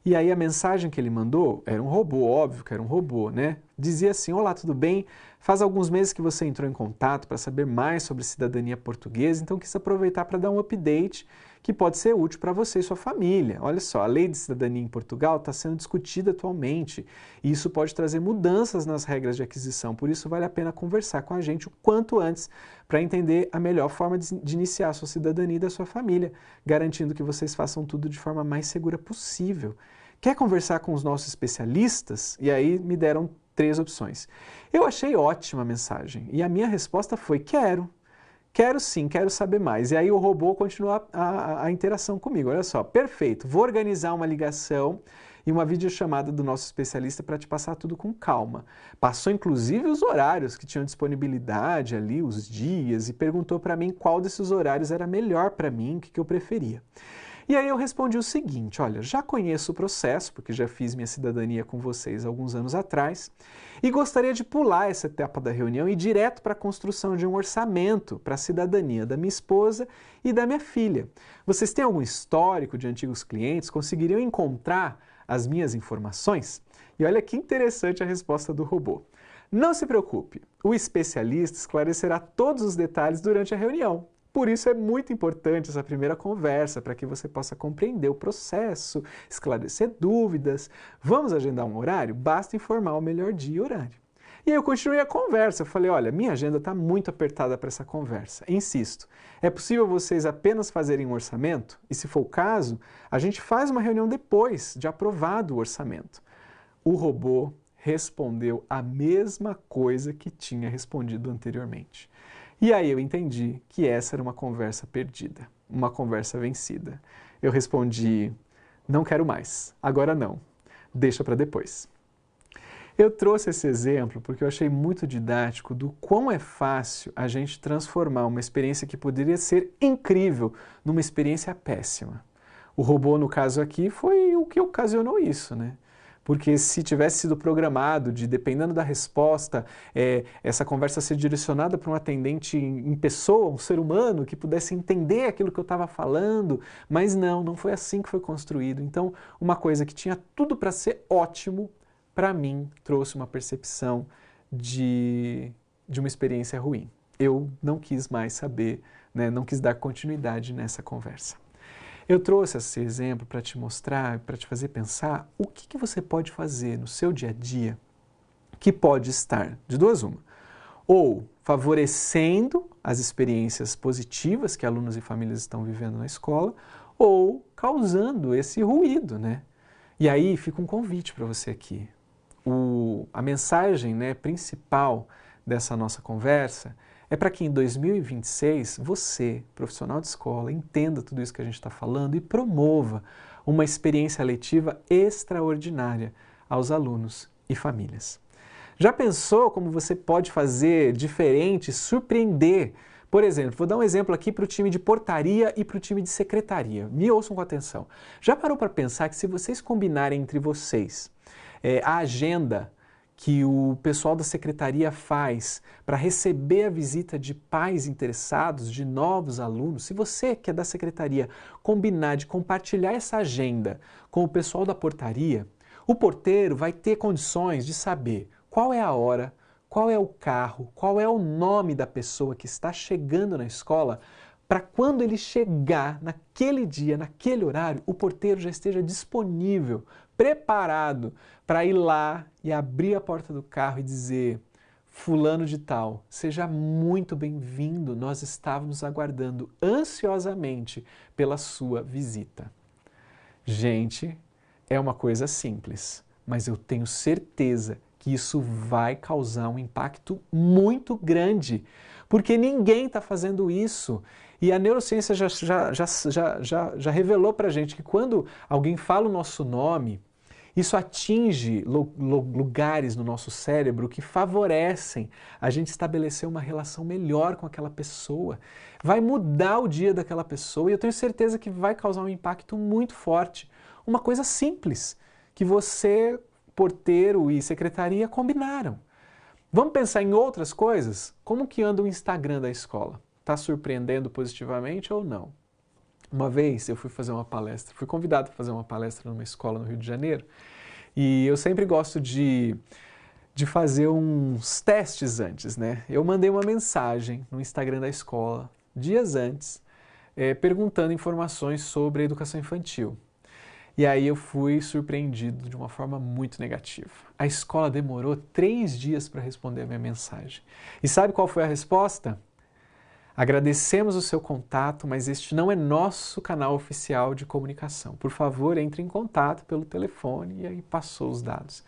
E aí a mensagem que ele mandou era um robô, óbvio que era um robô, né? Dizia assim: olá, tudo bem? Faz alguns meses que você entrou em contato para saber mais sobre cidadania portuguesa, então quis aproveitar para dar um update que pode ser útil para você e sua família. Olha só, a lei de cidadania em Portugal está sendo discutida atualmente e isso pode trazer mudanças nas regras de aquisição, por isso vale a pena conversar com a gente o quanto antes para entender a melhor forma de iniciar a sua cidadania e da sua família, garantindo que vocês façam tudo de forma mais segura possível. Quer conversar com os nossos especialistas? E aí me deram 3 opções. Eu achei ótima a mensagem e a minha resposta foi: quero. Quero sim, quero saber mais. E aí o robô continua a interação comigo. Olha só, perfeito. Vou organizar uma ligação e uma videochamada do nosso especialista para te passar tudo com calma. Passou inclusive os horários que tinham disponibilidade ali, os dias, e perguntou para mim qual desses horários era melhor para mim, o que eu preferia. E aí eu respondi o seguinte: olha, já conheço o processo, porque já fiz minha cidadania com vocês alguns anos atrás, e gostaria de pular essa etapa da reunião e ir direto para a construção de um orçamento para a cidadania da minha esposa e da minha filha. Vocês têm algum histórico de antigos clientes? Conseguiriam encontrar as minhas informações? E olha que interessante a resposta do robô. Não se preocupe, o especialista esclarecerá todos os detalhes durante a reunião. por isso é muito importante essa primeira conversa, para que você possa compreender o processo, esclarecer dúvidas. Vamos agendar um horário? Basta informar o melhor dia e horário. E aí eu continuei a conversa, eu falei, olha, minha agenda está muito apertada para essa conversa. Insisto, é possível vocês apenas fazerem um orçamento? E se for o caso, a gente faz uma reunião depois de aprovado o orçamento. O robô respondeu a mesma coisa que tinha respondido anteriormente. E aí eu entendi que essa era uma conversa perdida, uma conversa vencida. Eu respondi, não quero mais, agora não, deixa para depois. Eu trouxe esse exemplo porque eu achei muito didático do quão é fácil a gente transformar uma experiência que poderia ser incrível numa experiência péssima. O robô, no caso aqui, foi o que ocasionou isso, né? Porque se tivesse sido programado de, dependendo da resposta, essa conversa ser direcionada para um atendente em pessoa, um ser humano, que pudesse entender aquilo que eu estava falando, mas não foi assim que foi construído. Então, uma coisa que tinha tudo para ser ótimo, para mim, trouxe uma percepção de uma experiência ruim. Eu não quis mais saber, né, não quis dar continuidade nessa conversa. Eu trouxe esse exemplo para te mostrar, para te fazer pensar o que você pode fazer no seu dia a dia que pode estar de duas uma. Ou favorecendo as experiências positivas que alunos e famílias estão vivendo na escola, ou causando esse ruído, né? E aí fica um convite para você aqui. A mensagem, né, principal dessa nossa conversa é para que em 2026 você, profissional de escola, entenda tudo isso que a gente está falando e promova uma experiência letiva extraordinária aos alunos e famílias. Já pensou como você pode fazer diferente, surpreender? Por exemplo, vou dar um exemplo aqui para o time de portaria e para o time de secretaria. Me ouçam com atenção. Já parou para pensar que se vocês combinarem entre vocês a agenda que o pessoal da secretaria faz para receber a visita de pais interessados, de novos alunos, se você, que é da secretaria, combinar de compartilhar essa agenda com o pessoal da portaria, o porteiro vai ter condições de saber qual é a hora, qual é o carro, qual é o nome da pessoa que está chegando na escola, para quando ele chegar naquele dia, naquele horário, o porteiro já esteja disponível, preparado para ir lá e abrir a porta do carro e dizer: fulano de tal, seja muito bem-vindo, nós estávamos aguardando ansiosamente pela sua visita. Gente, é uma coisa simples, mas eu tenho certeza que isso vai causar um impacto muito grande, porque ninguém está fazendo isso. E a neurociência já revelou para a gente que quando alguém fala o nosso nome, isso atinge lugares no nosso cérebro que favorecem a gente estabelecer uma relação melhor com aquela pessoa. Vai mudar o dia daquela pessoa e eu tenho certeza que vai causar um impacto muito forte. Uma coisa simples, que você, porteiro e secretaria combinaram. Vamos pensar em outras coisas? Como que anda o Instagram da escola? Está surpreendendo positivamente ou não? Uma vez eu fui fazer uma palestra, fui convidado para fazer uma palestra numa escola no Rio de Janeiro e eu sempre gosto de fazer uns testes antes, né? Eu mandei uma mensagem no Instagram da escola, dias antes, perguntando informações sobre a educação infantil. E aí eu fui surpreendido de uma forma muito negativa. A escola demorou 3 dias para responder a minha mensagem. E sabe qual foi a resposta? Agradecemos o seu contato, mas este não é nosso canal oficial de comunicação. Por favor, entre em contato pelo telefone, e aí passou os dados.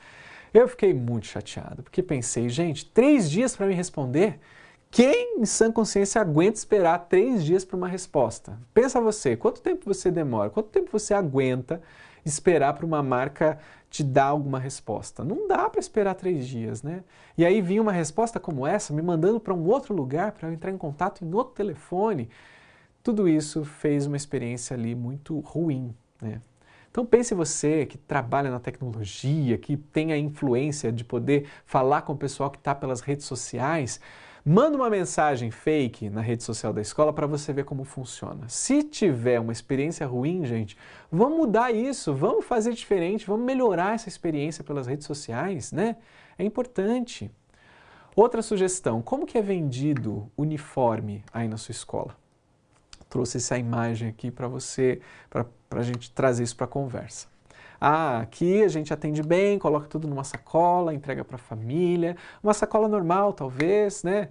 Eu fiquei muito chateado, porque pensei, gente, 3 dias para me responder? Quem em sã consciência aguenta esperar 3 dias para uma resposta? Pensa você, quanto tempo você demora? Quanto tempo você aguenta esperar para uma marca te dar alguma resposta? Não dá para esperar 3 dias, né? E aí vinha uma resposta como essa, me mandando para um outro lugar, para eu entrar em contato em outro telefone. Tudo isso fez uma experiência ali muito ruim, né? Então pense você que trabalha na tecnologia, que tem a influência de poder falar com o pessoal que está pelas redes sociais, manda uma mensagem fake na rede social da escola para você ver como funciona. Se tiver uma experiência ruim, gente, vamos mudar isso, vamos fazer diferente, vamos melhorar essa experiência pelas redes sociais, né? É importante. Outra sugestão, como que é vendido uniforme aí na sua escola? Trouxe essa imagem aqui para você, para a gente trazer isso para a conversa. Ah, aqui a gente atende bem, coloca tudo numa sacola, entrega para a família, uma sacola normal talvez, né?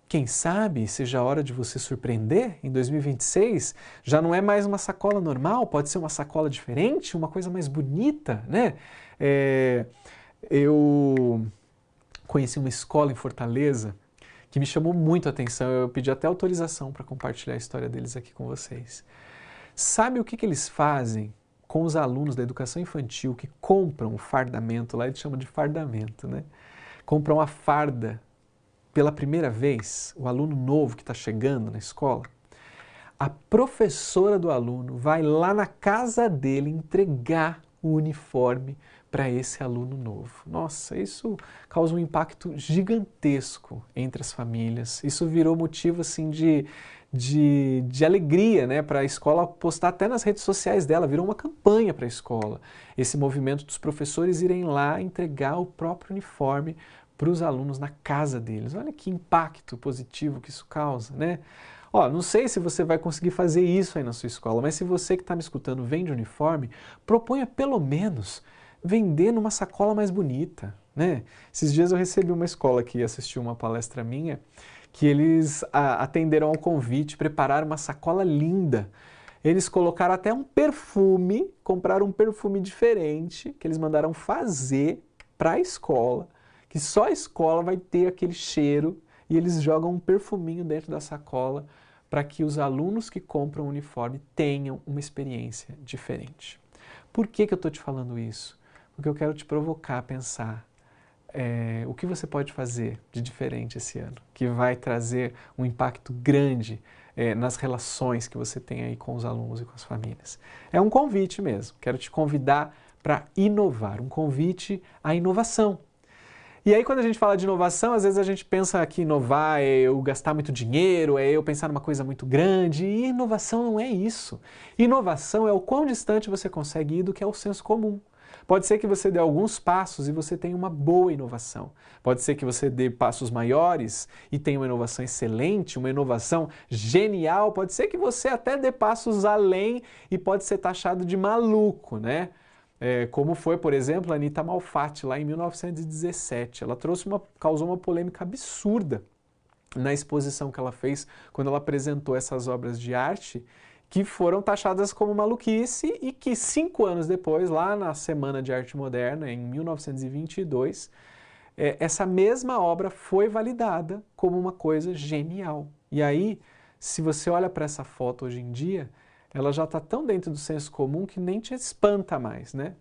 Quem sabe seja a hora de você surpreender em 2026? Já não é mais uma sacola normal, pode ser uma sacola diferente, uma coisa mais bonita, né? Eu conheci uma escola em Fortaleza que me chamou muito a atenção, eu pedi até autorização para compartilhar a história deles aqui com vocês. Sabe o que eles fazem com os alunos da educação infantil que compram o fardamento, lá eles chamam de fardamento, né? Compram a farda pela primeira vez, o aluno novo que está chegando na escola, a professora do aluno vai lá na casa dele entregar o uniforme para esse aluno novo. Nossa, isso causa um impacto gigantesco entre as famílias. Isso virou motivo assim de alegria, né, para a escola postar até nas redes sociais dela, virou uma campanha para a escola. Esse movimento dos professores irem lá entregar o próprio uniforme para os alunos na casa deles. Olha que impacto positivo que isso causa, né? Ó, não sei se você vai conseguir fazer isso aí na sua escola, mas se você que está me escutando vende uniforme, proponha pelo menos vender numa sacola mais bonita, né? Esses dias eu recebi uma escola que assistiu uma palestra minha, que eles atenderam ao convite, prepararam uma sacola linda. Eles colocaram até um perfume, compraram um perfume diferente, que eles mandaram fazer para a escola, que só a escola vai ter aquele cheiro, e eles jogam um perfuminho dentro da sacola para que os alunos que compram o uniforme tenham uma experiência diferente. Por que eu estou te falando isso? Porque eu quero te provocar a pensar o que você pode fazer de diferente esse ano, que vai trazer um impacto grande nas relações que você tem aí com os alunos e com as famílias. É um convite mesmo, quero te convidar para inovar, um convite à inovação. E aí quando a gente fala de inovação, às vezes a gente pensa que inovar é eu gastar muito dinheiro, é eu pensar numa coisa muito grande, e inovação não é isso. Inovação é o quão distante você consegue ir do que é o senso comum. Pode ser que você dê alguns passos e você tenha uma boa inovação. Pode ser que você dê passos maiores e tenha uma inovação excelente, uma inovação genial. Pode ser que você até dê passos além e pode ser taxado de maluco, né? Como foi, por exemplo, a Anita Malfatti, lá em 1917. Ela causou uma polêmica absurda na exposição que ela fez quando ela apresentou essas obras de arte que foram taxadas como maluquice e que 5 anos depois, lá na Semana de Arte Moderna, em 1922, essa mesma obra foi validada como uma coisa genial. E aí, se você olha para essa foto hoje em dia, ela já está tão dentro do senso comum que nem te espanta mais, né?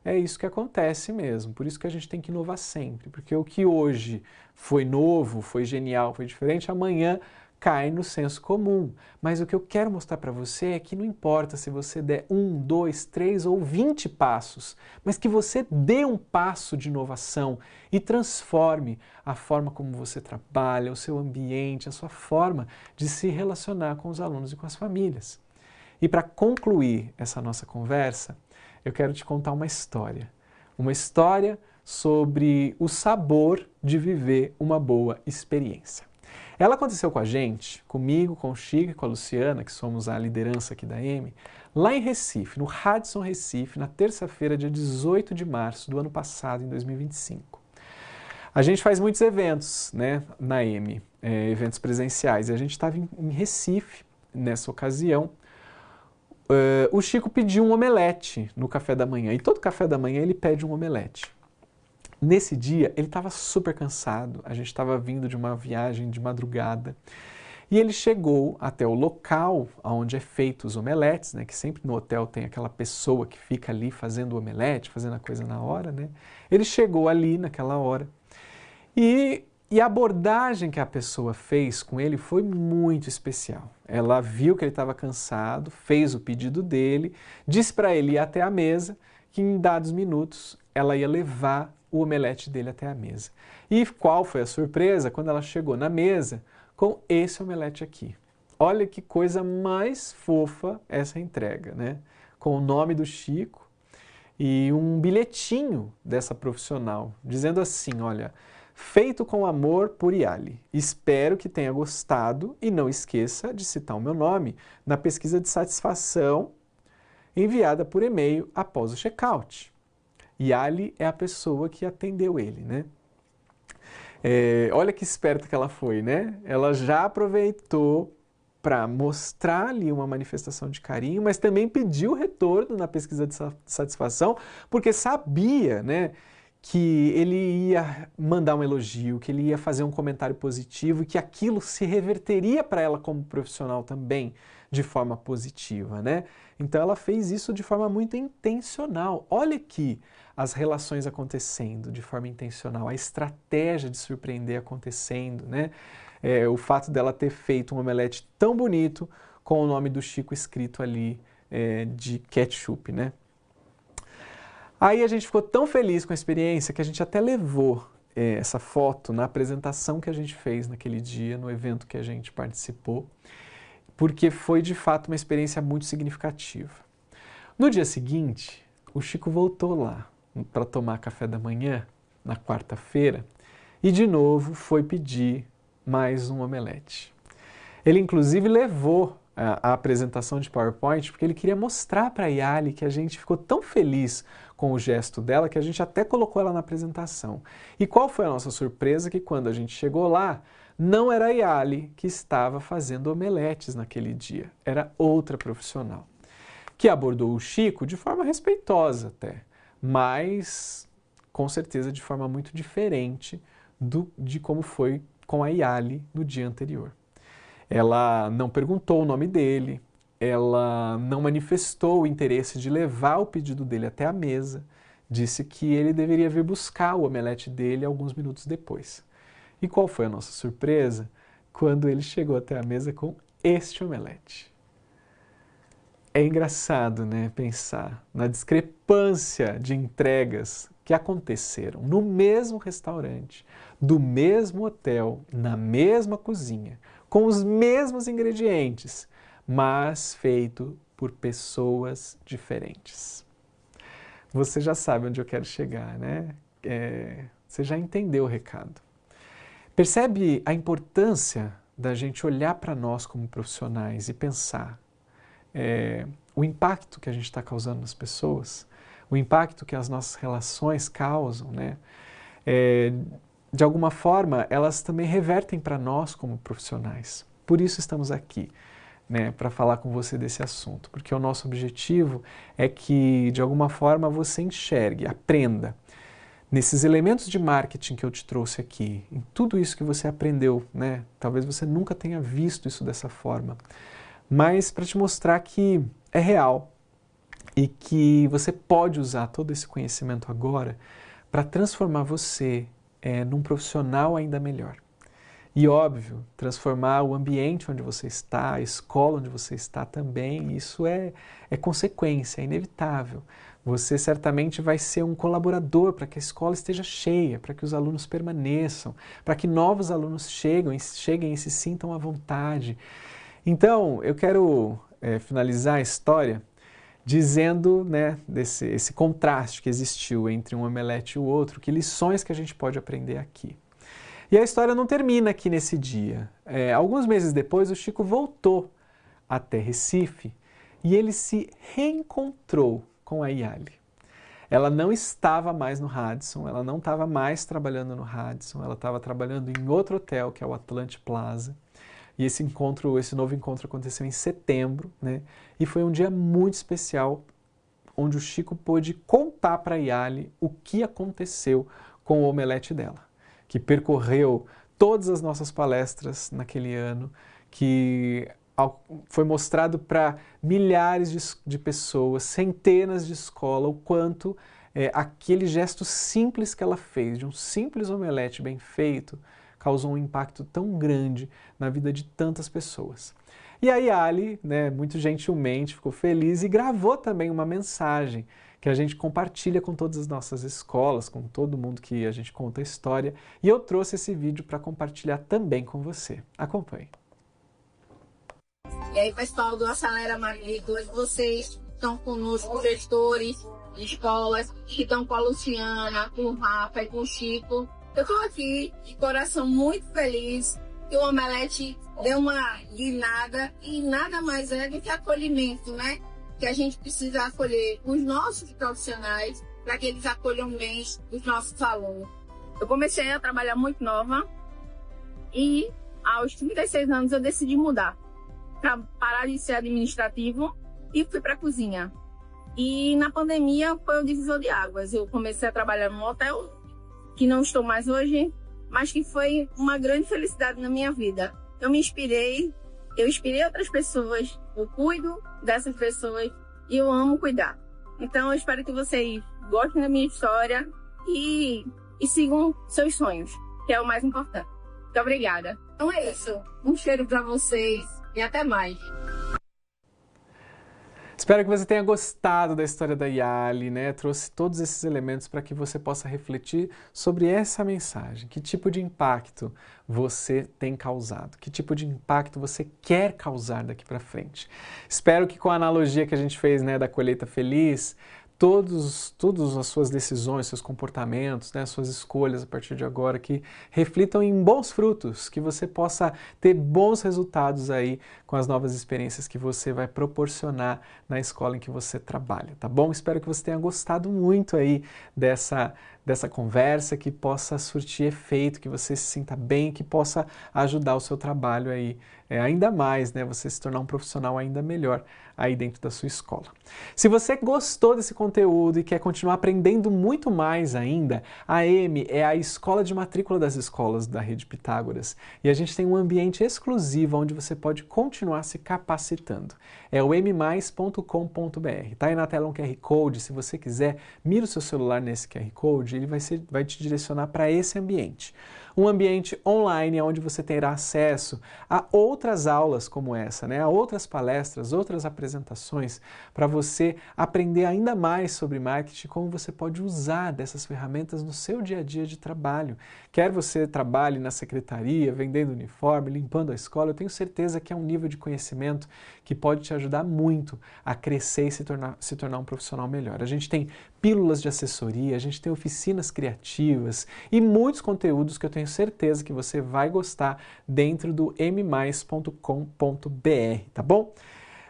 É isso que acontece mesmo, por isso que a gente tem que inovar sempre, porque o que hoje foi novo, foi genial, foi diferente, amanhã cai no senso comum. Mas o que eu quero mostrar para você é que não importa se você der 1, 2, 3 ou 20 passos, mas que você dê um passo de inovação e transforme a forma como você trabalha, o seu ambiente, a sua forma de se relacionar com os alunos e com as famílias. E para concluir essa nossa conversa, eu quero te contar uma história sobre o sabor de viver uma boa experiência. Ela aconteceu com a gente, comigo, com o Chico e com a Luciana, que somos a liderança aqui da EME, lá em Recife, no Radisson Recife, na terça-feira, dia 18 de março do ano passado, em 2025. A gente faz muitos eventos, né, na EME, eventos presenciais, e a gente estava em Recife nessa ocasião. O Chico pediu um omelete no café da manhã, e todo café da manhã ele pede um omelete. Nesse dia, ele estava super cansado, a gente estava vindo de uma viagem de madrugada, e ele chegou até o local onde é feito os omeletes, né, que sempre no hotel tem aquela pessoa que fica ali fazendo o omelete, fazendo a coisa na hora, né? Ele chegou ali naquela hora, e a abordagem que a pessoa fez com ele foi muito especial. Ela viu que ele estava cansado, fez o pedido dele, disse para ele ir até a mesa, que em dados minutos ela ia levar o omelete dele até a mesa. E qual foi a surpresa quando ela chegou na mesa com esse omelete aqui? Olha que coisa mais fofa essa entrega, né? Com o nome do Chico e um bilhetinho dessa profissional, dizendo assim, olha, feito com amor por Yali. Espero que tenha gostado e não esqueça de citar o meu nome na pesquisa de satisfação enviada por e-mail após o checkout. Yali é a pessoa que atendeu ele, né? Olha que esperta que ela foi, né? Ela já aproveitou para mostrar ali uma manifestação de carinho, mas também pediu retorno na pesquisa de satisfação, porque sabia, né, que ele ia mandar um elogio, que ele ia fazer um comentário positivo e que aquilo se reverteria para ela como profissional também de forma positiva, né? Então ela fez isso de forma muito intencional. Olha aqui as relações acontecendo de forma intencional, a estratégia de surpreender acontecendo, né? O fato dela ter feito um omelete tão bonito com o nome do Chico escrito ali de ketchup, né? Aí a gente ficou tão feliz com a experiência que a gente até levou essa foto na apresentação que a gente fez naquele dia, no evento que a gente participou, porque foi de fato uma experiência muito significativa. No dia seguinte, o Chico voltou lá para tomar café da manhã, na quarta-feira, e de novo foi pedir mais um omelete. Ele inclusive levou a apresentação de PowerPoint porque ele queria mostrar para a Yali que a gente ficou tão feliz com o gesto dela que a gente até colocou ela na apresentação. E qual foi a nossa surpresa? Que quando a gente chegou lá, não era a Yali que estava fazendo omeletes naquele dia, era outra profissional, que abordou o Chico de forma respeitosa até, mas com certeza de forma muito diferente de como foi com a Yali no dia anterior. Ela não perguntou o nome dele, ela não manifestou o interesse de levar o pedido dele até a mesa, disse que ele deveria vir buscar o omelete dele alguns minutos depois. E qual foi a nossa surpresa? Quando ele chegou até a mesa com este omelete. É engraçado, né, pensar na discrepância de entregas que aconteceram no mesmo restaurante, do mesmo hotel, na mesma cozinha, com os mesmos ingredientes, mas feito por pessoas diferentes. Você já sabe onde eu quero chegar, né? Você já entendeu o recado. Percebe a importância da gente olhar para nós como profissionais e pensar o impacto que a gente está causando nas pessoas, o impacto que as nossas relações causam, né? De alguma forma, elas também revertem para nós como profissionais. Por isso estamos aqui, né, para falar com você desse assunto, porque o nosso objetivo é que, de alguma forma, você enxergue, aprenda nesses elementos de marketing que eu te trouxe aqui, em tudo isso que você aprendeu, né? Talvez você nunca tenha visto isso dessa forma, mas para te mostrar que é real e que você pode usar todo esse conhecimento agora para transformar você num profissional ainda melhor. E óbvio, transformar o ambiente onde você está, a escola onde você está também, isso é consequência, é inevitável. Você certamente vai ser um colaborador para que a escola esteja cheia, para que os alunos permaneçam, para que novos alunos cheguem e se sintam à vontade. Então, eu quero finalizar a história dizendo, né, esse contraste que existiu entre um omelete e o outro, que lições que a gente pode aprender aqui. E a história não termina aqui nesse dia. Alguns meses depois, o Chico voltou até Recife e ele se reencontrou com a Yali. Ela não estava mais no Radisson, ela não estava mais trabalhando no Radisson, ela estava trabalhando em outro hotel, que é o Atlantic Plaza. E esse novo encontro aconteceu em setembro, né? E foi um dia muito especial, onde o Chico pôde contar para a Yali o que aconteceu com o omelete dela, que percorreu todas as nossas palestras naquele ano, que foi mostrado para milhares de pessoas, centenas de escolas, o quanto aquele gesto simples que ela fez, de um simples omelete bem feito, causou um impacto tão grande na vida de tantas pessoas. E a Yali, né, muito gentilmente, ficou feliz e gravou também uma mensagem que a gente compartilha com todas as nossas escolas, com todo mundo que a gente conta a história. E eu trouxe esse vídeo para compartilhar também com você. Acompanhe. E aí, pessoal do Acelera Marido, hoje vocês estão conosco, gestores de escolas, que estão com a Luciana, com o Rafa e com o Chico, Eu tô aqui de coração muito feliz que o Omelete deu uma guinada e nada mais é do que acolhimento, né? Que a gente precisa acolher os nossos profissionais para que eles acolham bem os nossos alunos. Eu comecei a trabalhar muito nova e aos 36 anos eu decidi mudar, para parar de ser administrativo e fui para a cozinha. E na pandemia foi o divisor de águas. Eu comecei a trabalhar num hotel, que não estou mais hoje, mas que foi uma grande felicidade na minha vida. Eu inspirei outras pessoas, eu cuido dessas pessoas e eu amo cuidar. Então eu espero que vocês gostem da minha história e sigam seus sonhos, que é o mais importante. Muito obrigada. Então é isso. Um cheiro para vocês e até mais. Espero que você tenha gostado da história da Yali, né? Trouxe todos esses elementos para que você possa refletir sobre essa mensagem. Que tipo de impacto você tem causado? Que tipo de impacto você quer causar daqui para frente? Espero que com a analogia que a gente fez, né, da colheita feliz, todas as suas decisões, seus comportamentos, né, suas escolhas a partir de agora que reflitam em bons frutos, que você possa ter bons resultados aí com as novas experiências que você vai proporcionar na escola em que você trabalha, tá bom? Espero que você tenha gostado muito aí dessa conversa, que possa surtir efeito, que você se sinta bem, que possa ajudar o seu trabalho aí ainda mais, né? Você se tornar um profissional ainda melhor aí dentro da sua escola. Se você gostou desse conteúdo e quer continuar aprendendo muito mais ainda, a EME é a escola de matrícula das escolas da Rede Pitágoras e a gente tem um ambiente exclusivo onde você pode continuar se capacitando. É o mmais.com.br. Tá aí na tela um QR Code, se você quiser, mira o seu celular nesse QR Code, ele vai te direcionar para esse ambiente. Um ambiente online onde você terá acesso a outras aulas como essa, né? A outras palestras, outras apresentações, para você aprender ainda mais sobre marketing, como você pode usar dessas ferramentas no seu dia a dia de trabalho. Quer você trabalhe na secretaria, vendendo uniforme, limpando a escola, eu tenho certeza que é um nível de conhecimento que pode te ajudar muito a crescer e se tornar um profissional melhor. A gente tem pílulas de assessoria, a gente tem oficinas criativas e muitos conteúdos que eu tenho certeza que você vai gostar dentro do mmais.com.br, tá bom?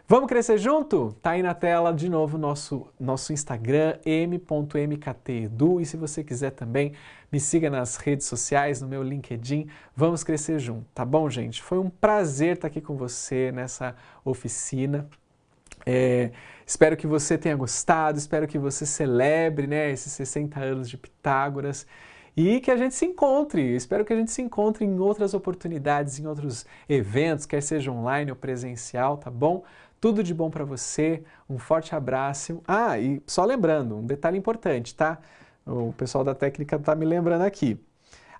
Vamos crescer junto? Tá aí na tela de novo nosso Instagram, m.mktedu, e se você quiser também, me siga nas redes sociais, no meu LinkedIn, vamos crescer junto, tá bom, gente? Foi um prazer estar aqui com você nessa oficina. Espero que você tenha gostado, espero que você celebre, né, esses 60 anos de Pitágoras e que a gente se encontre. Espero que a gente se encontre em outras oportunidades, em outros eventos, quer seja online ou presencial, tá bom? Tudo de bom para você, um forte abraço. Ah, e só lembrando, um detalhe importante, tá? O pessoal da técnica tá me lembrando aqui.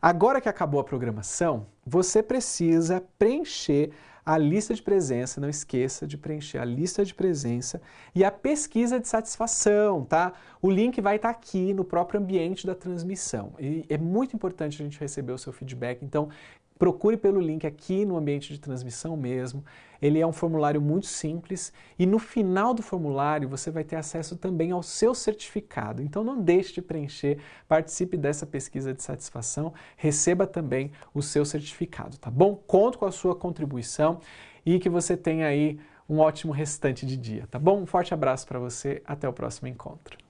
Agora que acabou a programação, você precisa preencher a lista de presença, não esqueça de preencher a lista de presença e a pesquisa de satisfação, tá? O link vai estar aqui no próprio ambiente da transmissão e é muito importante a gente receber o seu feedback, então procure pelo link aqui no ambiente de transmissão mesmo. Ele é um formulário muito simples e no final do formulário você vai ter acesso também ao seu certificado. Então não deixe de preencher, participe dessa pesquisa de satisfação, receba também o seu certificado, tá bom? Conto com a sua contribuição e que você tenha aí um ótimo restante de dia, tá bom? Um forte abraço para você, até o próximo encontro.